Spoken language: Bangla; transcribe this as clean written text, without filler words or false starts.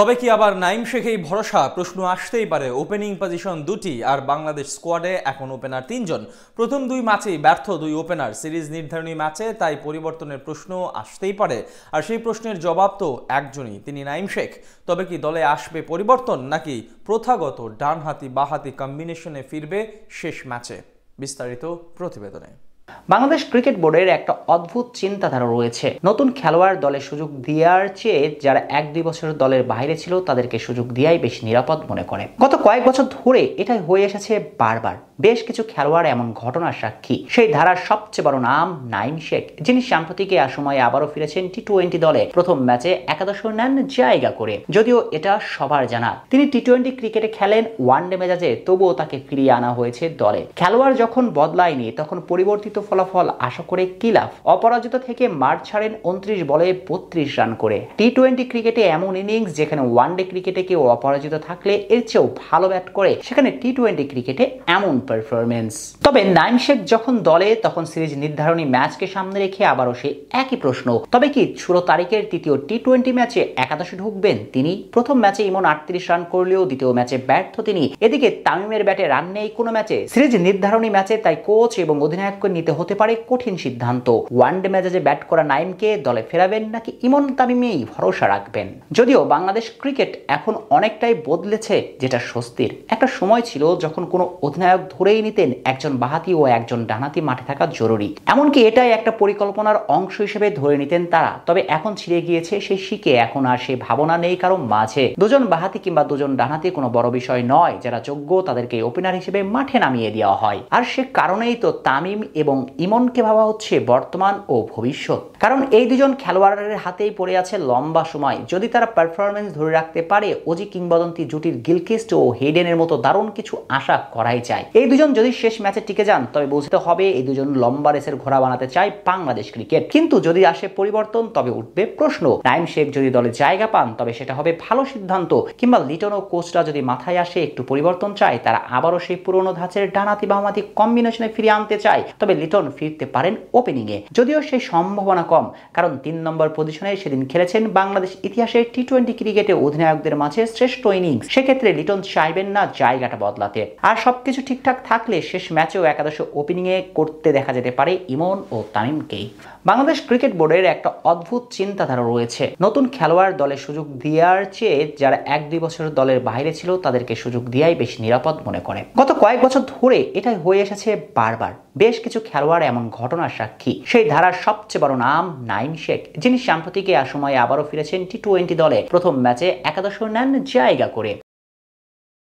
তবে কি আবার নাইম শেখেই ভরসা? প্রশ্ন আসতেই পারে। ওপেনিং পজিশন দুটি আর বাংলাদেশ স্কোয়াডে এখন ওপেনার তিনজন। প্রথম দুই ম্যাচেই ব্যর্থ দুই ওপেনার সিরিজ নির্ধারণী ম্যাচে, তাই পরিবর্তনের প্রশ্ন আসতেই পারে। আর সেই প্রশ্নের জবাব তো একজনই, তিনি নাইম শেখ। তবে কি দলে আসবে পরিবর্তন, নাকি প্রথাগত ডানহাতি বাহাতি কম্বিনেশনে ফিরবে শেষ ম্যাচে? বিস্তারিত প্রতিবেদনে। বাংলাদেশ ক্রিকেট বোর্ডের একটা অদ্ভুত চিন্তাধারা রয়েছে। নতুন খেলোয়াড় দলে সুযোগ দেওয়ার চেয়ে যারা 1-2 বছর দলের বাইরে ছিল তাদেরকে সুযোগ দেওয়াই বেশি নিরাপদ মনে করে। গত কয়েক বছর ধরে এটাই হয়ে এসেছে বারবার। বেশ কিছু খেলোয়াড় এমন ঘটনার সাক্ষী। সেই ধারার সবচেয়ে বড় নাম নাইম শেখ, যিনি সাম্প্রতিক সময়ে আবারও ফিরেছেন টি-20 দলে। প্রথম ম্যাচে একাদশে নেন জায়গা করে। যদিও এটা সবার জানা, তিনি টি-20 ক্রিকেটে খেলেন ওয়ানডে মেজাজে, তবুও তাকে ফিরিয়ে আনা হয়েছে দলে। খেলোয়াড় যখন বদলায়নি তখন পরিবর্তিত ফলাফল আশা করে কি লাভ? অপরাজিত থেকে মাঠ ছাড়েন 29 বলে 32 রান করে। টি-20 ক্রিকেটে এমন ইনিংস যেখানে ওয়ানডে ক্রিকেটে কেউ অপরাজিত থাকলে এর চেয়েও ভালো ব্যাট করে, সেখানে টি-20 ক্রিকেটে এমন পারফরমেন্স। তবে নাইম শেখ যখন দলে, তখন সিরিজ নির্ধারণী ম্যাচকে সামনে রেখে আবারও সেই একই প্রশ্ন। তবে কি 16 তারিখের তৃতীয় টি-20 ম্যাচে একাদশে ঢুকবেন তিনি? প্রথম ম্যাচে ইমন 38 রান করলেও দ্বিতীয় ম্যাচে ব্যর্থ তিনি। এদিকে তামিমের ব্যাটে রান নেই কোনো ম্যাচে। সিরিজ নির্ধারণী ম্যাচে তাই কোচ এবং অধিনায়ককে নিতে হতে পারে কঠিন সিদ্ধান্ত। ওয়ানডে ম্যাচে ব্যাট করা নাইমকে দলে ফেরাবেন, নাকি ইমন তামিমেই ভরসা রাখবেন? যদিও বাংলাদেশ ক্রিকেট এখন অনেকটাই বদলেছে, যেটা স্বস্তির। একটা সময় ছিল যখন কোনো অধিনায়ক ধরেই নিতেন একজন বাহাতি ও একজন ডানহাতি মাঠে থাকা জরুরি। এমনকি এটাই একটা পরিকল্পনার অংশ হিসেবে ধরে নিতেন তারা। তবে এখন ছিঁড়ে গিয়েছে সেই শিকে, এখন আর সেই ভাবনা নেই কারো মাঝে। দুজন বাহাতি কিংবা দুজন ডানহাতি কোনো বড় বিষয় নয়। যারা যোগ্য তাদেরকে ওপেনার হিসেবে মাঠে নামিয়ে দেওয়া হয়। আর সে কারণেই তো তামিম এবং ইমনকে ভাবা হচ্ছে বর্তমান ও ভবিষ্যৎ। কারণ এই দুজন খেলোয়াড়ের হাতেই পড়ে আছে লম্বা সময়। যদি তারা পারফরমেন্স ধরে রাখতে পারে, অজি কিংবদন্তি জুটির গিলক্রিস্ট ও হেডেনের মতো দারুণ কিছু আশা করাই যায়। এই দুজন যদি শেষ ম্যাচে টিকে যান, তবে বুঝতে হবে এই দুজন লম্বা রেসের ঘোড়া বানাতে চায় বাংলাদেশ ক্রিকেট। কিন্তু যদি আসে পরিবর্তন, তবে উঠবে প্রশ্ন। নাইম শেখ যদি দলে জায়গা পান, তবে সেটা হবে ভালো সিদ্ধান্ত। কিংবা লিটন ও কোচরা যদি মাথায় আসে একটু পরিবর্তন চায়, তারা আবারও সেই পুরনো ধাঁচের ডানাতি বামাতি কম্বিনেশনে ফিরিয়ে আনতে চায়, তবে লিটন ফিরতে পারেন ওপেনিং এ। যদিও সেই সম্ভাবনা কম, কারণ 3 নম্বর পজিশনে সেদিন খেলেছেন বাংলাদেশ ইতিহাসের টি-20 ক্রিকেটে অধিনায়কদের মাঝে শ্রেষ্ঠ ইনিংস। সেক্ষেত্রে লিটন চাইবেন না জায়গাটা বদলাতে। আর সবকিছু ঠিকঠাক থাকলে শেষ ম্যাচেও একাদশে ওপেনিং এ করতে দেখা যেতে পারে ইমন ও তামিমকেই। বাংলাদেশ ক্রিকেট বোর্ডের একটা অদ্ভুত চিন্তাধারা রয়েছে। নতুন খেলোয়াড় দলে সুযোগ দেওয়ার চেয়ে যারা 1-2 বছর দলের বাইরে ছিল তাদেরকে সুযোগ দেওয়াই বেশি নিরাপদ মনে করে। গত কয়েক বছর ধরে এটাই হয়ে এসেছে বারবার। বেশ কিছু খেলোয়াড় এমন ঘটনার সাক্ষী। সেই ধারার সবচেয়ে বড় নাম নাইম শেখ, যিনি সাম্প্রতিক সময়ে আবারও ফিরেছেন টি-20 দলে। প্রথম ম্যাচে একাদশে নেন জায়গা করে।